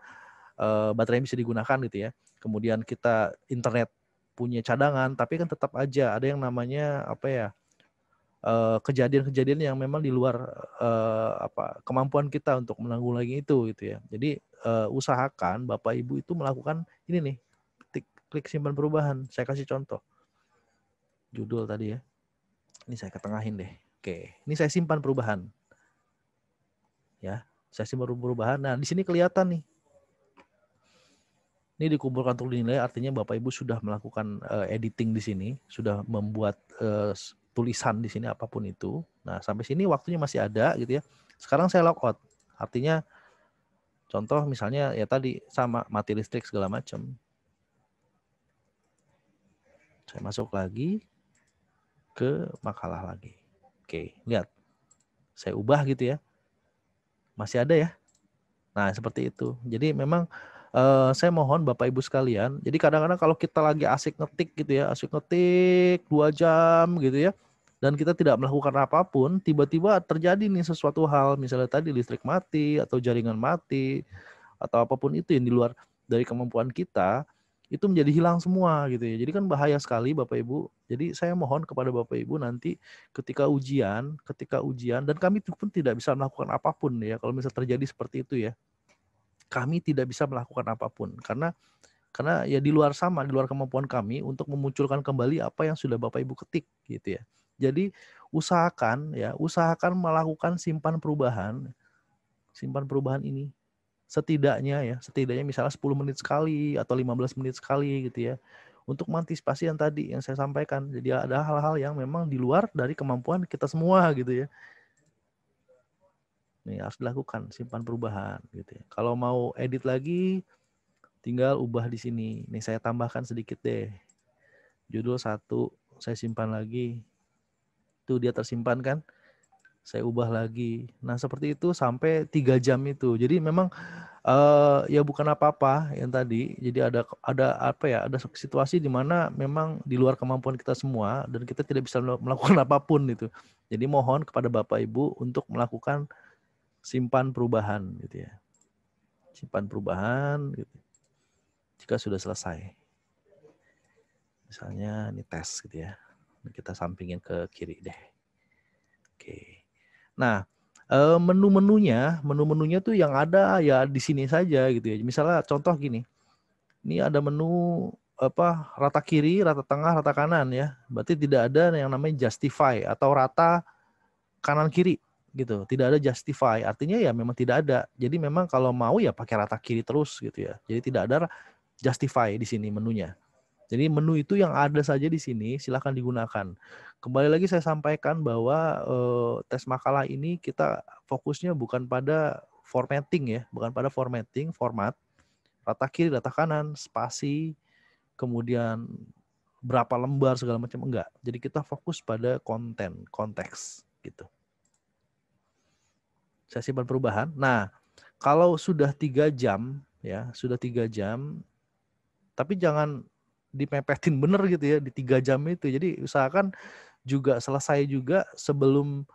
baterainya bisa digunakan gitu ya. Kemudian kita internet punya cadangan, tapi kan tetap aja ada yang namanya kejadian-kejadian yang memang di luar kemampuan kita untuk menanggulangi itu gitu ya. Jadi usahakan Bapak Ibu itu melakukan ini nih, klik simpan perubahan. Saya kasih contoh. Judul tadi ya. Ini saya ketengahin deh. Oke, ini saya simpan perubahan. Ya, saya simpan perubahan. Nah, di sini kelihatan nih. Ini dikumpulkan untuk dinilai, artinya Bapak Ibu sudah melakukan editing di sini, sudah membuat tulisan di sini apapun itu. Nah, sampai sini waktunya masih ada gitu ya. Sekarang saya logout. Artinya contoh misalnya ya tadi sama mati listrik segala macam. Saya masuk lagi ke makalah lagi. Oke, lihat. Saya ubah gitu ya. Masih ada ya. Nah, seperti itu. Jadi memang saya mohon Bapak Ibu sekalian, jadi kadang-kadang kalau kita lagi asik ngetik gitu ya, asik ngetik 2 jam gitu ya, dan kita tidak melakukan apapun, tiba-tiba terjadi nih sesuatu hal, misalnya tadi listrik mati, atau jaringan mati, atau apapun itu yang di luar dari kemampuan kita, itu menjadi hilang semua gitu ya. Jadi kan bahaya sekali Bapak Ibu. Jadi saya mohon kepada Bapak Ibu nanti ketika ujian, dan kami pun tidak bisa melakukan apapun ya, kalau misalnya terjadi seperti itu ya. Kami tidak bisa melakukan apapun karena ya di luar kemampuan kami untuk memunculkan kembali apa yang sudah Bapak Ibu ketik gitu ya. Jadi usahakan melakukan simpan perubahan ini setidaknya misalnya 10 menit sekali atau 15 menit sekali gitu ya, untuk mengantisipasi yang tadi yang saya sampaikan. Jadi ada hal-hal yang memang di luar dari kemampuan kita semua gitu ya. Nih harus dilakukan simpan perubahan gitu ya. Kalau mau edit lagi tinggal ubah di sini. Nih saya tambahkan sedikit deh. Judul 1 saya simpan lagi. Tuh dia tersimpan kan? Saya ubah lagi. Nah, seperti itu sampai 3 jam itu. Jadi memang ya bukan apa-apa yang tadi. Jadi ada situasi di mana memang di luar kemampuan kita semua dan kita tidak bisa melakukan apapun itu. Jadi mohon kepada Bapak Ibu untuk melakukan simpan perubahan gitu ya. Simpan perubahan gitu. Jika sudah selesai. Misalnya ini tes gitu ya. Kita sampingin ke kiri deh. Oke. Nah, menu-menunya tuh yang ada ya di sini saja gitu ya. Misalnya contoh gini. Ini ada menu rata kiri, rata tengah, rata kanan ya. Berarti tidak ada yang namanya justify atau rata kanan kiri gitu. Tidak ada justify. Artinya ya memang tidak ada. Jadi memang kalau mau ya pakai rata kiri terus gitu ya. Jadi tidak ada justify di sini menunya. Jadi menu itu yang ada saja di sini silakan digunakan. Kembali lagi saya sampaikan bahwa tes makalah ini kita fokusnya bukan pada formatting ya, bukan pada format, rata kiri, rata kanan, spasi, kemudian berapa lembar segala macam, enggak. Jadi kita fokus pada konten, konteks gitu. Saya simpan perubahan. Nah, kalau sudah 3 jam ya, tapi jangan dipepetin bener gitu ya di 3 jam itu. Jadi usahakan juga selesai juga sebelum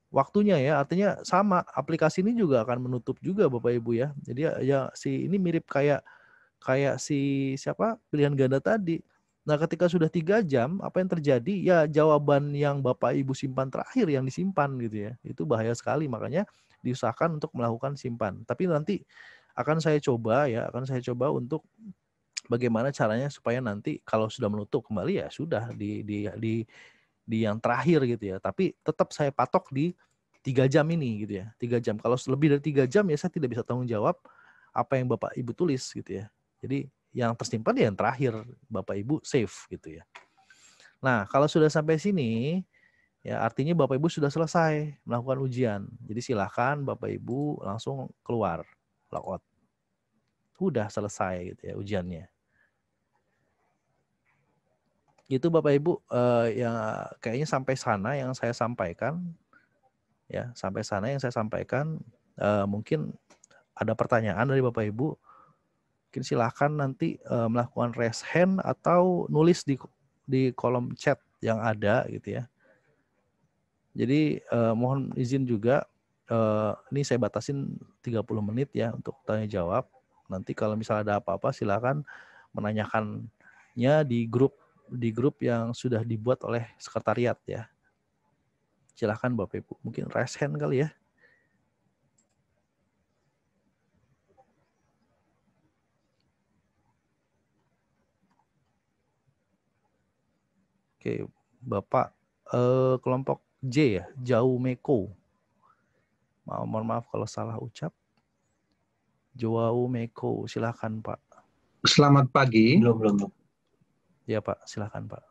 waktunya ya. Artinya sama, aplikasi ini juga akan menutup juga Bapak Ibu ya. Jadi ya ini mirip kayak si pilihan ganda tadi. Nah, ketika sudah 3 jam, apa yang terjadi? Ya jawaban yang Bapak Ibu simpan terakhir yang disimpan gitu ya. Itu bahaya sekali, makanya diusahakan untuk melakukan simpan. Tapi nanti akan saya coba untuk bagaimana caranya supaya nanti kalau sudah menutup kembali ya sudah di yang terakhir gitu ya. Tapi tetap saya patok di 3 jam ini gitu ya. 3 jam. Kalau lebih dari 3 jam ya saya tidak bisa tanggung jawab apa yang Bapak Ibu tulis gitu ya. Jadi yang tersimpan ya yang terakhir Bapak Ibu save gitu ya. Nah, kalau sudah sampai sini ya artinya Bapak Ibu sudah selesai melakukan ujian. Jadi silakan Bapak Ibu langsung keluar, logout. Sudah selesai gitu ya ujiannya. Itu Bapak Ibu yang kayaknya sampai sana yang saya sampaikan. Ya, sampai sana yang saya sampaikan. Mungkin ada pertanyaan dari Bapak Ibu. Mungkin silakan nanti melakukan raise hand atau nulis di kolom chat yang ada gitu ya. Jadi mohon izin juga ini saya batasin 30 menit ya untuk tanya jawab. Nanti kalau misalnya ada apa-apa silakan menanyakannya di grup yang sudah dibuat oleh sekretariat ya. Silahkan Bapak Ibu. Mungkin raise hand kali ya. Oke, Bapak kelompok J ya, Jauh Meko. Mohon maaf kalau salah ucap. Jauh Meko, silahkan Pak. Selamat pagi. Belum. Ya Pak, silahkan Pak.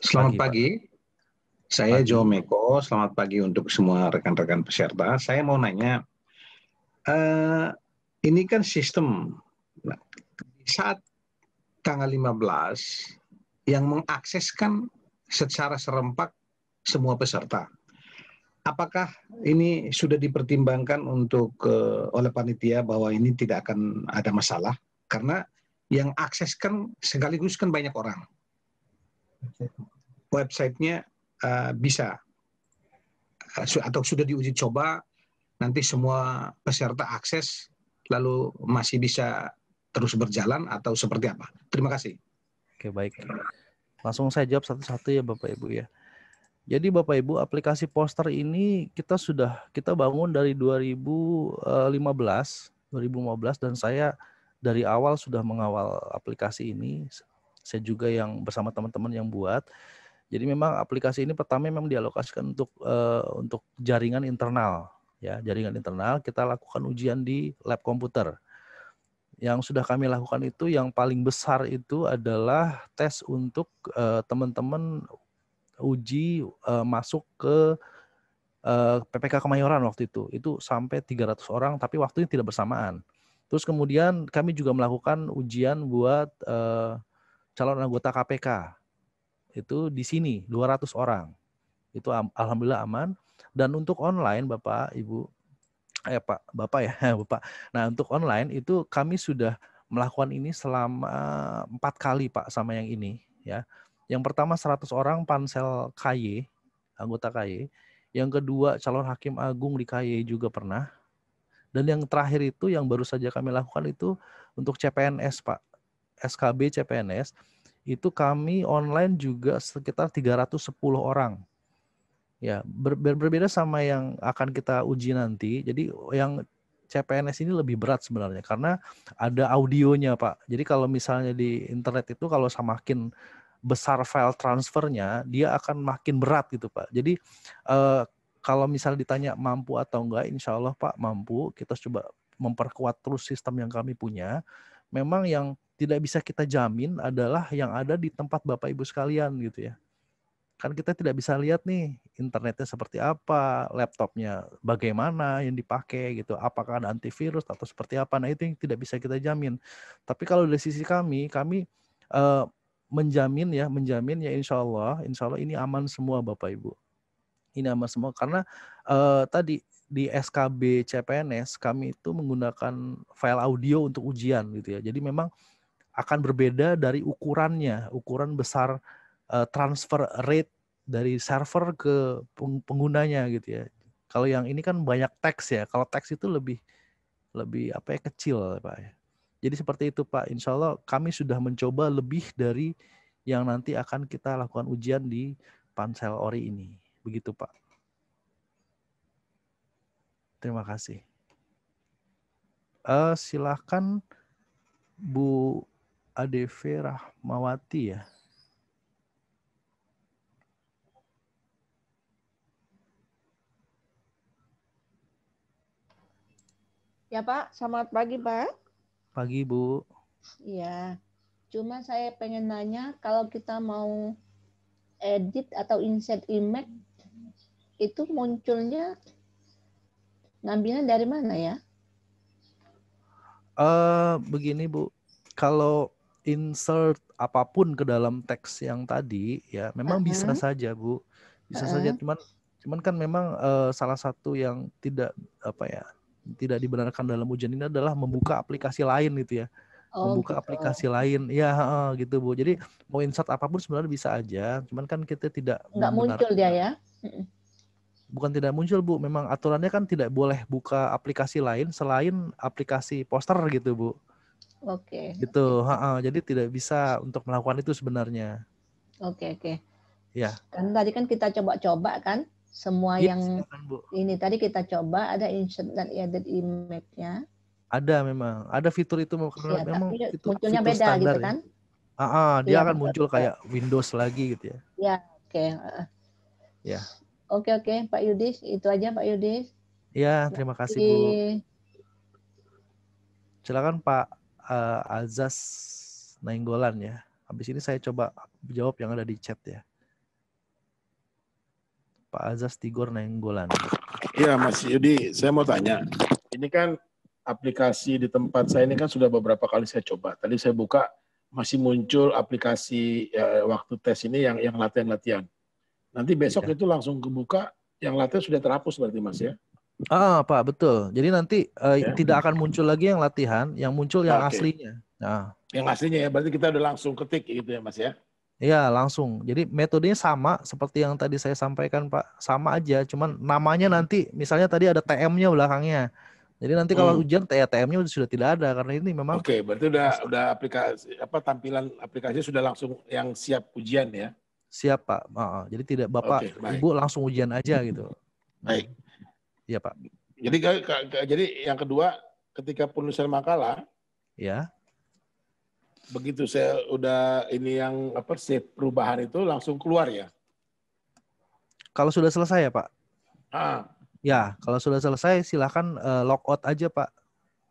Selamat pagi. Saya Pagi. Joe Meko. Selamat pagi untuk semua rekan-rekan peserta. Saya mau nanya, ini kan sistem saat tanggal 15 yang mengakseskan secara serempak semua peserta. Apakah ini sudah dipertimbangkan untuk oleh panitia bahwa ini tidak akan ada masalah? Karena yang akses kan sekaligus kan banyak orang. Websitenya bisa atau sudah diuji coba, nanti semua peserta akses lalu masih bisa terus berjalan atau seperti apa? Terima kasih. Oke, baik. Langsung saya jawab satu-satu ya Bapak Ibu ya. Jadi Bapak Ibu, aplikasi poster ini kita bangun dari 2015 dan saya dari awal sudah mengawal aplikasi ini. Saya juga yang bersama teman-teman yang buat. Jadi memang aplikasi ini pertama memang dialokasikan untuk jaringan internal ya, jaringan internal. Kita lakukan ujian di lab komputer. Yang sudah kami lakukan itu yang paling besar itu adalah tes untuk teman-teman uji masuk ke PPK Kemayoran waktu itu. Itu sampai 300 orang tapi waktunya tidak bersamaan. Terus kemudian kami juga melakukan ujian buat calon anggota KPK. Itu di sini 200 orang. Itu alhamdulillah aman. Dan untuk online Bapak, Ibu, Bapak ya, Bapak. Nah, untuk online itu kami sudah melakukan ini selama 4 kali Pak sama yang ini ya. Yang pertama 100 orang pansel KY, anggota KY. Yang kedua calon hakim agung di KY juga pernah. Dan yang terakhir itu yang baru saja kami lakukan itu untuk CPNS Pak. SKB CPNS itu kami online juga sekitar 310 orang. Ya, berbeda sama yang akan kita uji nanti. Jadi yang CPNS ini lebih berat sebenarnya karena ada audionya Pak. Jadi kalau misalnya di internet itu kalau semakin besar file transfernya, dia akan makin berat gitu Pak. Jadi kalau misalnya ditanya mampu atau enggak, insya Allah Pak mampu. Kita coba memperkuat terus sistem yang kami punya. Memang yang tidak bisa kita jamin adalah yang ada di tempat Bapak Ibu sekalian gitu ya. Kan kita tidak bisa lihat nih internetnya seperti apa, laptopnya bagaimana yang dipakai gitu, apakah ada antivirus atau seperti apa. Nah itu yang tidak bisa kita jamin. Tapi kalau dari sisi kami menjamin ya insya Allah ini aman semua Bapak Ibu. Ini aman semua karena tadi di SKB CPNS kami itu menggunakan file audio untuk ujian gitu ya. Jadi memang akan berbeda dari ukuran besar transfer rate dari server ke penggunanya gitu ya. Kalau yang ini kan banyak teks ya. Kalau teks itu lebih kecil Pak ya. Jadi seperti itu Pak. Insya Allah kami sudah mencoba lebih dari yang nanti akan kita lakukan ujian di Pansel Ori ini. Begitu Pak. Terima kasih. Silakan Bu ADV Rahmawati ya. Ya Pak, selamat pagi Pak. Pagi Bu. Iya, cuma saya pengen nanya kalau kita mau edit atau insert image itu munculnya ngambilnya dari mana ya? Begini Bu, kalau insert apapun ke dalam teks yang tadi ya memang bisa saja Bu, bisa saja cuman kan memang salah satu yang tidak dibenarkan dalam ujian ini adalah membuka aplikasi lain gitu ya. Membuka aplikasi lain ya gitu Bu. Jadi mau insert apapun sebenarnya bisa aja, cuman kan kita tidak muncul dia ya. Bukan tidak muncul Bu, memang aturannya kan tidak boleh buka aplikasi lain selain aplikasi poster gitu Bu. Oke. Gitu, jadi tidak bisa untuk melakukan itu sebenarnya. Oke. Ya. Kan tadi kan kita coba-coba kan. semua Iya, yang silakan, Bu. ini tadi kita coba, ada insert dan edit image-nya. Ada memang, ada fitur itu karena Ya, memang tapi fitur munculnya beda standar gitu ya. kan? Dia Iya, akan betul. muncul kayak Windows lagi gitu ya. Ya, oke. Ya. Oke, Pak Yudis, itu aja Pak Yudis. Ya, terima kasih Bu. Silakan Pak Azaz Nainggolan ya. Habis ini saya coba jawab yang ada di chat ya. Pak Azaz Tigor Nainggolan. Iya, Mas Yudi, saya mau tanya. Ini kan aplikasi di tempat saya ini kan sudah beberapa kali saya coba. Tadi saya buka masih muncul aplikasi waktu tes ini yang latihan-latihan. Nanti besok itu langsung kebuka, yang latihan sudah terhapus berarti Mas ya? Pak, betul. Jadi nanti tidak akan muncul lagi yang latihan, yang muncul yang aslinya. Nah, yang aslinya ya, berarti kita udah langsung ketik gitu ya Mas ya? Iya, langsung. Jadi metodenya sama seperti yang tadi saya sampaikan Pak, sama aja. Cuman namanya nanti, misalnya tadi ada TM-nya belakangnya. Jadi nanti kalau ujian TM-nya sudah tidak ada karena ini memang. Oke, berarti udah aplikasi tampilan aplikasi sudah langsung yang siap ujian ya? Siap Pak. Jadi tidak Bapak Ibu langsung ujian aja gitu. Baik. Iya Pak. Jadi yang kedua, ketika penulisan makalah, ya. Begitu saya udah ini yang save perubahan itu langsung keluar ya? Kalau sudah selesai ya Pak? Ya, kalau sudah selesai silahkan logout aja Pak.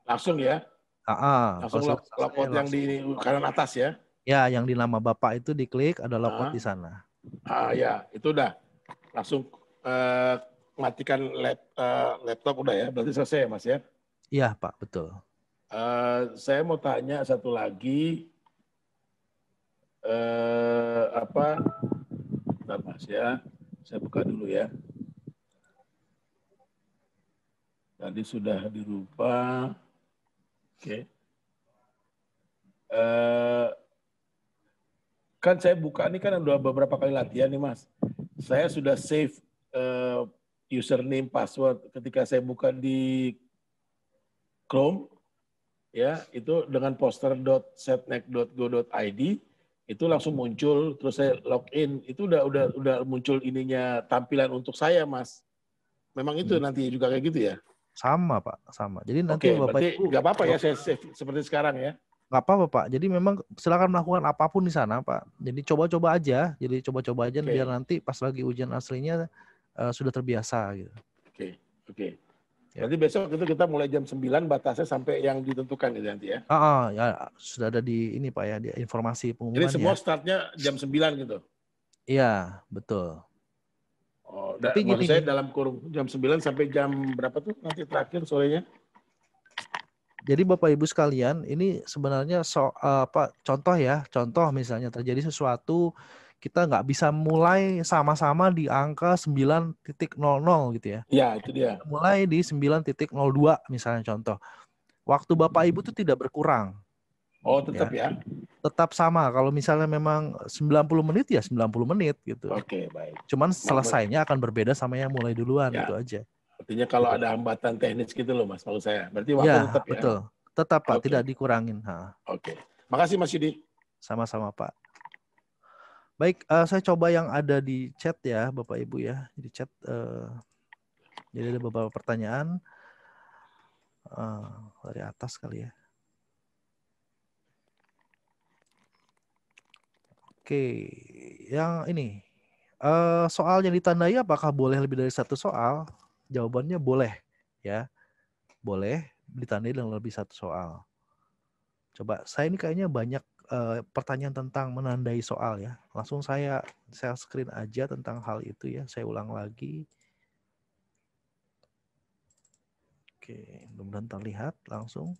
Langsung ya? Langsung logout yang di kanan atas ya? Ya, yang di nama Bapak itu diklik, ada logout di sana. Ya, itu udah. Langsung matikan laptop udah ya? Berarti selesai ya Mas ya? Iya Pak, betul. Saya mau tanya satu lagi. Bentar Mas ya, saya buka dulu ya. Tadi sudah dirubah. Oke. Kan saya buka ini kan udah beberapa kali latihan nih Mas. Saya sudah save username password ketika saya buka di Chrome. Ya, itu dengan poster.setnek.go.id itu langsung muncul, terus saya login, itu udah muncul ininya tampilan untuk saya, Mas. Memang itu nanti juga kayak gitu ya? Sama, Pak, sama. Jadi nanti Bapak Ibu nggak apa-apa ya saya save seperti sekarang ya? Nggak apa-apa, Pak. Jadi memang silakan melakukan apapun di sana, Pak. Jadi coba-coba aja. Biar nanti pas lagi ujian aslinya sudah terbiasa gitu. Oke. Berarti besok itu kita mulai jam 9 batasnya sampai yang ditentukan gitu nanti ya? Ya sudah ada di ini Pak ya, di informasi pengumuman. Jadi semua startnya jam 9 gitu? Iya, betul. Tapi maksud saya dalam kurung jam 9 sampai jam berapa tuh nanti terakhir sorenya? Jadi Bapak Ibu sekalian, ini sebenarnya contoh misalnya terjadi sesuatu, kita nggak bisa mulai sama-sama di angka 9.00 gitu ya. Iya, itu dia. Mulai di 9.02 misalnya contoh. Waktu Bapak Ibu itu tidak berkurang. Oh, tetap ya? Tetap sama. Kalau misalnya memang 90 menit ya 90 menit gitu. Oke, baik. Cuman selesainya akan berbeda sama yang mulai duluan itu aja. Artinya kalau ada hambatan teknis gitu loh Mas, maksud saya. Berarti waktu tetap ya? Betul. Tetap Pak, tidak dikurangin. Oke. Makasih Mas Yudi. Sama-sama Pak. Baik, saya coba yang ada di chat ya, Bapak Ibu ya. Di chat, jadi ada beberapa pertanyaan dari atas kali ya. Oke, yang ini soal yang ditandai apakah boleh lebih dari satu soal? Jawabannya boleh, ya, boleh ditandai dengan lebih satu soal. Coba, saya ini kayaknya banyak pertanyaan tentang menandai soal ya. Langsung saya share screen aja tentang hal itu ya. Saya ulang lagi. Oke, mudah-mudahan terlihat langsung.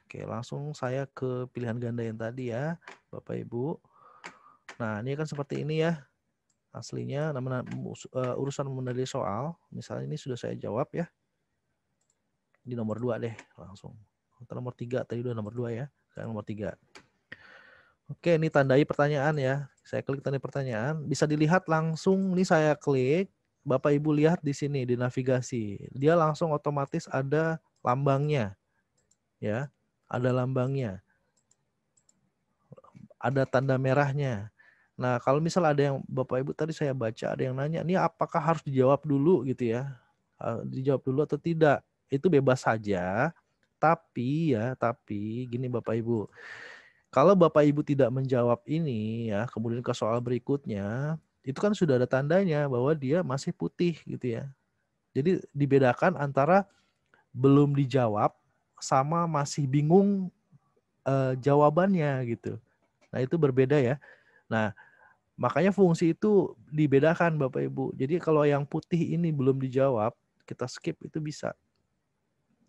Oke, langsung saya ke pilihan ganda yang tadi ya, Bapak Ibu. Nah, ini kan seperti ini ya. Aslinya urusan menandai soal, misalnya ini sudah saya jawab ya. Di nomor 2 deh langsung. Atau nomor 3, tadi udah nomor 2 ya. Sekarang nomor 3. Oke, ini tandai pertanyaan ya. Saya klik tandai pertanyaan, bisa dilihat langsung, ini saya klik, Bapak Ibu lihat di sini di navigasi. Dia langsung otomatis ada lambangnya. Ya, ada lambangnya. ada tanda merahnya. Nah, kalau misal ada yang Bapak Ibu tadi saya baca ada yang nanya, ini apakah harus dijawab dulu gitu ya? Dijawab dulu atau tidak? Itu bebas saja. Tapi gini Bapak Ibu. Kalau Bapak Ibu tidak menjawab ini ya, kemudian ke soal berikutnya, itu kan sudah ada tandanya bahwa dia masih putih gitu ya. Jadi dibedakan antara belum dijawab sama masih bingung jawabannya gitu. Nah, itu berbeda ya. Nah, makanya fungsi itu dibedakan Bapak Ibu. Jadi kalau yang putih ini belum dijawab, kita skip itu bisa.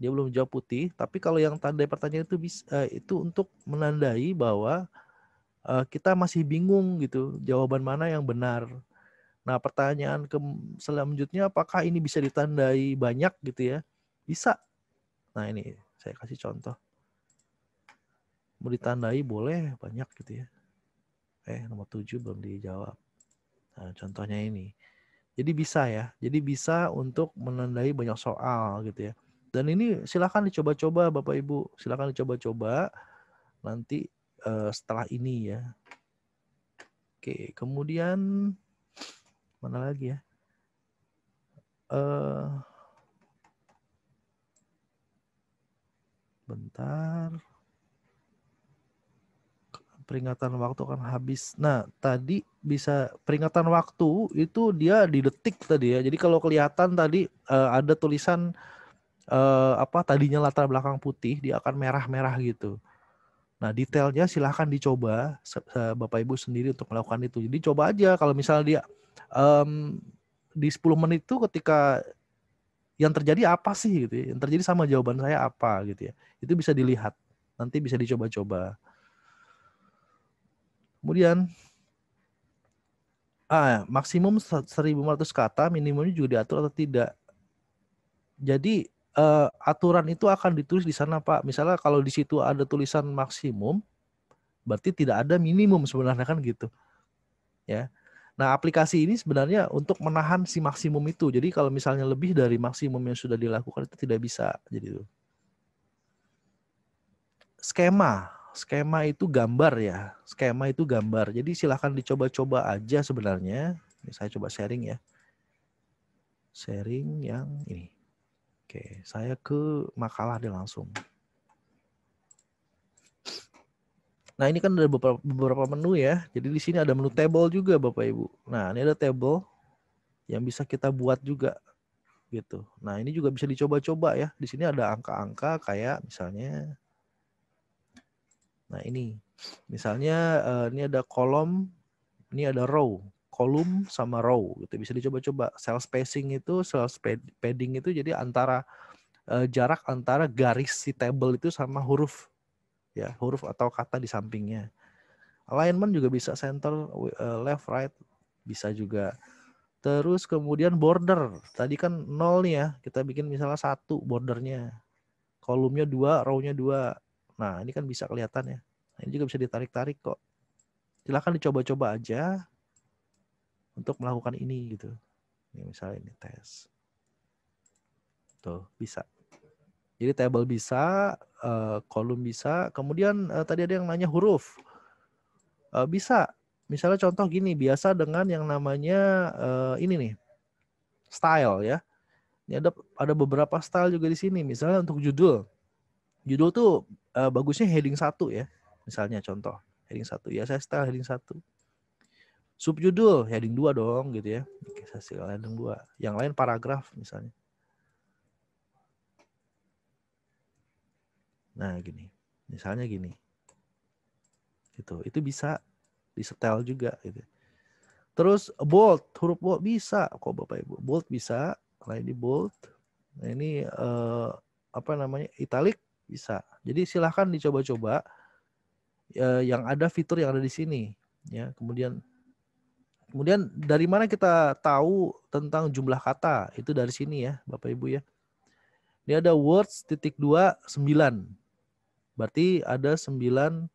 Dia belum jawab putih, tapi kalau yang tanda pertanyaan itu bisa, itu untuk menandai bahwa kita masih bingung gitu, jawaban mana yang benar. Nah, pertanyaan selanjutnya apakah ini bisa ditandai banyak gitu ya? Bisa. Nah, ini saya kasih contoh. Mau ditandai boleh banyak gitu ya. Nomor 7 belum dijawab. Nah, contohnya ini. Jadi bisa ya. Jadi bisa untuk menandai banyak soal gitu ya. Dan ini silakan dicoba-coba Bapak Ibu. Silakan dicoba-coba nanti setelah ini ya. Oke, kemudian mana lagi ya? Bentar. Peringatan waktu akan habis. Nah, tadi bisa peringatan waktu itu dia di detik tadi ya. Jadi kalau kelihatan tadi ada tulisan tadinya latar belakang putih, dia akan merah-merah gitu. Nah, detailnya silahkan dicoba Bapak Ibu sendiri untuk melakukan itu. Jadi coba aja kalau misalnya dia di 10 menit itu ketika yang terjadi apa sih gitu ya. Yang terjadi sama jawaban saya apa gitu ya. Itu bisa dilihat. Nanti bisa dicoba-coba. Kemudian maksimum 1.500 kata, minimumnya juga diatur atau tidak. Jadi aturan itu akan ditulis di sana Pak. Misalnya kalau di situ ada tulisan maksimum, berarti tidak ada minimum sebenarnya kan gitu. Ya. Nah, aplikasi ini sebenarnya untuk menahan si maksimum itu. Jadi kalau misalnya lebih dari maksimum yang sudah dilakukan itu tidak bisa. Jadi itu. Skema itu gambar ya. Skema itu gambar. Jadi silahkan dicoba-coba aja sebenarnya. Ini saya coba sharing ya. Sharing yang ini. Oke, saya ke makalah deh langsung. Nah, ini kan ada beberapa menu ya. Jadi di sini ada menu table juga Bapak Ibu. Nah, ini ada table yang bisa kita buat juga gitu. Nah, ini juga bisa dicoba-coba ya. Di sini ada angka-angka kayak misalnya ini. Misalnya ini ada kolom, ini ada row, kolom sama row gitu. Bisa dicoba-coba. Cell spacing itu, cell padding itu jadi antara jarak antara garis si table itu sama huruf ya, huruf atau kata di sampingnya. Alignment juga bisa, center, left, right bisa juga. Terus kemudian border. Tadi kan 0 nih ya. Kita bikin misalnya 1 bordernya. Kolomnya 2, row-nya 2. Nah, ini kan bisa kelihatan ya. Nah, ini juga bisa ditarik-tarik kok. Silahkan dicoba-coba aja untuk melakukan ini gitu. Ini misalnya ini tes. Tuh, bisa. Jadi table bisa, kolom bisa. Kemudian tadi ada yang nanya huruf. Bisa. Misalnya contoh gini, biasa dengan yang namanya ini nih, style ya. Ini ada beberapa style juga di sini. Misalnya untuk judul. Judul tuh bagusnya heading 1 ya. Misalnya contoh, heading 1. Ya saya style heading 1. Subjudul, heading 2 dong gitu ya. Oke, saya style heading 2. Yang lain paragraf misalnya. Nah, gini. Misalnya gini. Gitu. Itu bisa di-setel juga gitu. Terus bold, huruf bold bisa kok Bapak Ibu. Bold bisa, nah ini bold. Nah ini italic bisa. Jadi silahkan dicoba-coba yang ada fitur yang ada di sini ya. Kemudian dari mana kita tahu tentang jumlah kata? Itu dari sini ya, Bapak Ibu ya. Ini ada words .2 9. Berarti ada 9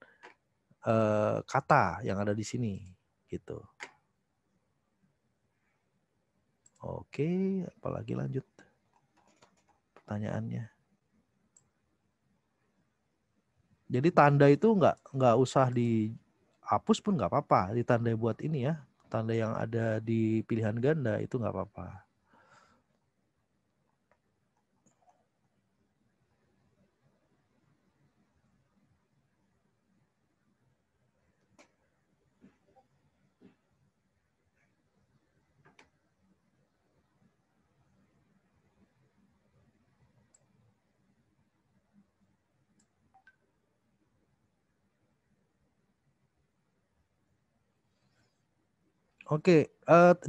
kata yang ada di sini gitu. Oke, apalagi lanjut pertanyaannya. Jadi tanda itu nggak usah hapus pun nggak apa-apa, ditandai buat ini ya, tanda yang ada di pilihan ganda itu nggak apa-apa. Oke,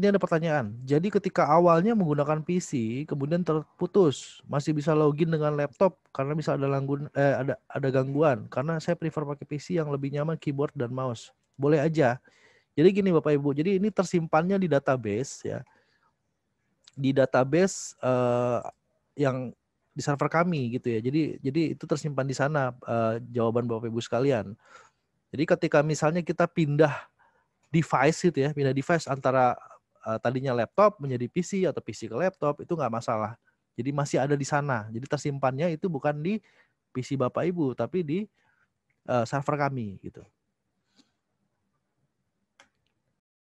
ini ada pertanyaan. Jadi ketika awalnya menggunakan PC, kemudian terputus, masih bisa login dengan laptop karena bisa ada gangguan. Karena saya prefer pakai PC yang lebih nyaman keyboard dan mouse. Boleh aja. Jadi gini Bapak Ibu, jadi ini tersimpannya di database ya, di database yang di server kami gitu ya. Jadi itu tersimpan di sana jawaban Bapak Ibu sekalian. Jadi ketika misalnya kita pindah device gitu ya, pindah device antara tadinya laptop menjadi PC atau PC ke laptop itu nggak masalah. Jadi masih ada di sana. Jadi tersimpannya itu bukan di PC Bapak Ibu tapi di server kami gitu.